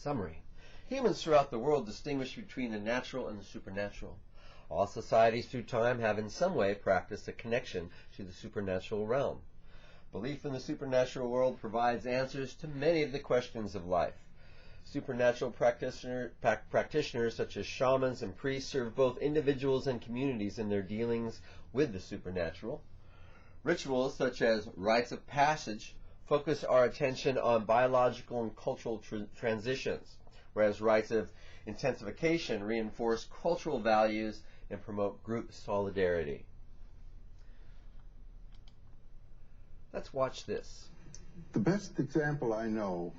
Summary. Humans throughout the world distinguish between the natural and the supernatural. All societies through time have in some way practiced a connection to the supernatural realm. Belief in the supernatural world provides answers to many of the questions of life. Supernatural practitioners such as shamans and priests serve both individuals and communities in their dealings with the supernatural. Rituals such as rites of passage focus our attention on biological and cultural transitions, whereas rites of intensification reinforce cultural values and promote group solidarity. Let's watch this. The best example I know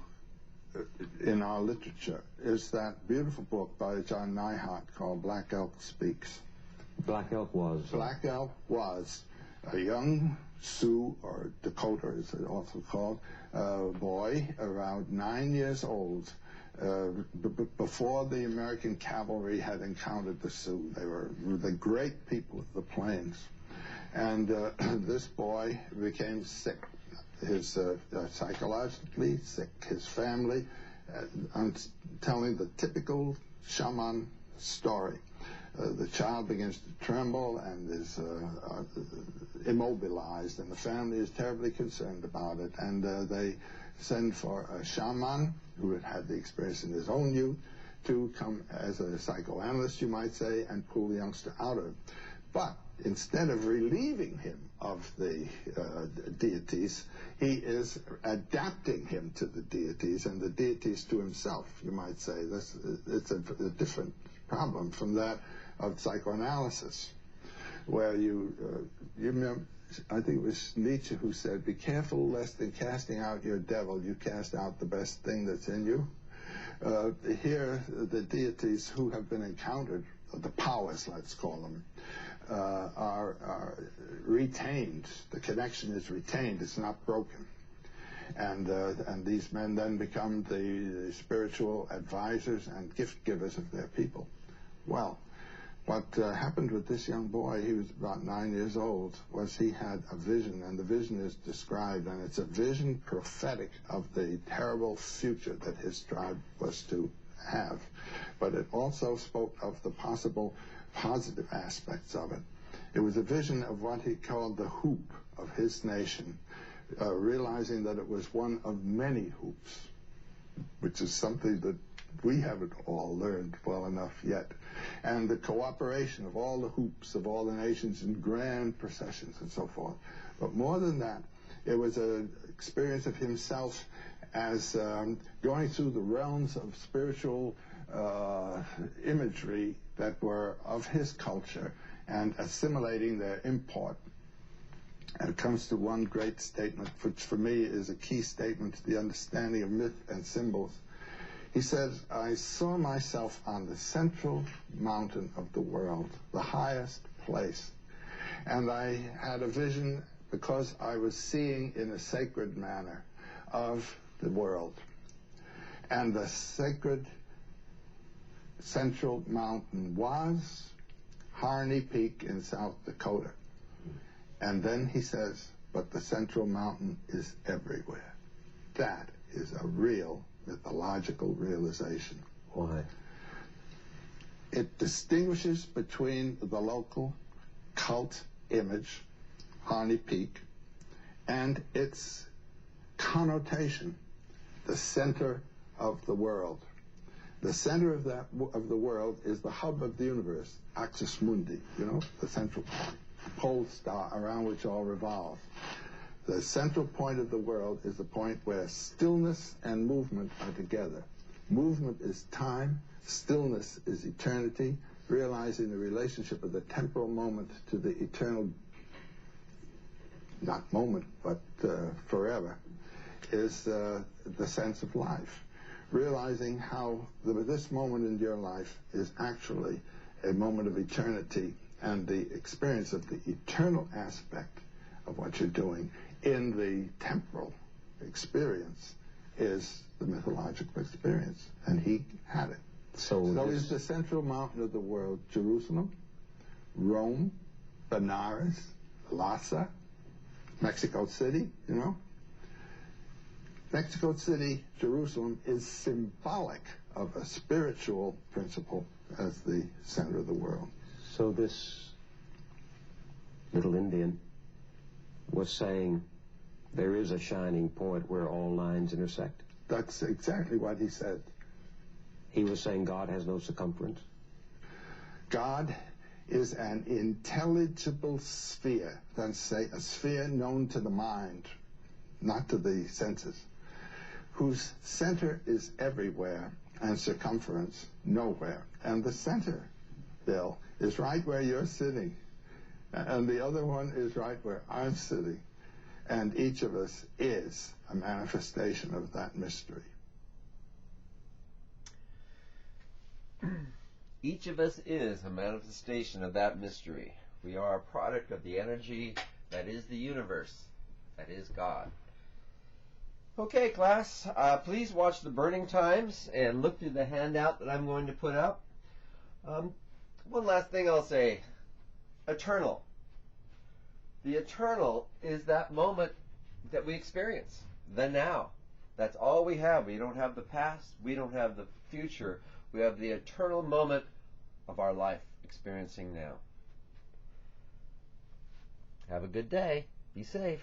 in our literature is that beautiful book by John Neihart called Black Elk Speaks. Black Elk was? Black Elk was a young Sioux, or Dakota as it's also called, boy around 9 years old, before the American cavalry had encountered the Sioux. They were the great people of the plains. And this boy became sick. His psychologically sick, his family. I'm telling the typical shaman story. The child begins to tremble and is immobilized, and the family is terribly concerned about it. And they send for a shaman who had had the experience in his own youth to come as a psychoanalyst, you might say, and pull the youngster out of it. But instead of relieving him of the deities, he is adapting him to the deities and the deities to himself, you might say. It's a different problem from that of psychoanalysis, where you remember, I think it was Nietzsche who said, be careful lest in casting out your devil you cast out the best thing that's in you. Here, the deities who have been encountered, the powers, let's call them, are retained. The connection is retained. It's not broken. And these men then become the spiritual advisors and gift givers of their people. Well, what happened with this young boy, he was about 9 years old, was he had a vision, and the vision is described, and it's a vision prophetic of the terrible future that his tribe was to have. But it also spoke of the possible positive aspects of it. It was a vision of what he called the hoop of his nation, realizing that it was one of many hoops, which is something that we haven't all learned well enough yet. And the cooperation of all the hoops of all the nations in grand processions and so forth. But more than that, it was an experience of himself as going through the realms of spiritual imagery that were of his culture and assimilating their import. And it comes to one great statement, which for me is a key statement to the understanding of myth and symbols. He says, I saw myself on the central mountain of the world, the highest place. And I had a vision, because I was seeing in a sacred manner, of the world. And the sacred central mountain was Harney Peak in South Dakota. And then he says, but the central mountain is everywhere. That is a real mythological realization. Why? It distinguishes between the local cult image, Harney Peak, and its connotation, the center of the world. The center of the world is the hub of the universe, axis mundi, you know, the central pole star around which all revolves. The central point of the world is the point where stillness and movement are together. Movement is time, stillness is eternity, realizing the relationship of the temporal moment to the eternal, not moment, but forever, is the sense of life. Realizing how this moment in your life is actually a moment of eternity, and the experience of the eternal aspect of what you're doing in the temporal experience is the mythological experience, and he had it. So is the central mountain of the world Jerusalem, Rome, Benares, Lhasa, Mexico City, you know? Mexico City, Jerusalem, is symbolic of a spiritual principle as the center of the world. So this little Indian was saying there is a shining point where all lines intersect. That's exactly what he said. He was saying God has no circumference. God is an intelligible sphere, let's say a sphere known to the mind, not to the senses, whose center is everywhere and circumference nowhere. And the center, Bill, is right where you're sitting. And the other one is right where I'm sitting. And each of us is a manifestation of that mystery. Each of us is a manifestation of that mystery. We are a product of the energy that is the universe, that is God. Okay, class, please watch the Burning Times and look through the handout that I'm going to put up. One last thing I'll say. Eternal. The eternal is that moment that we experience, the now. That's all we have. We don't have the past. We don't have the future. We have the eternal moment of our life experiencing now. Have a good day. Be safe.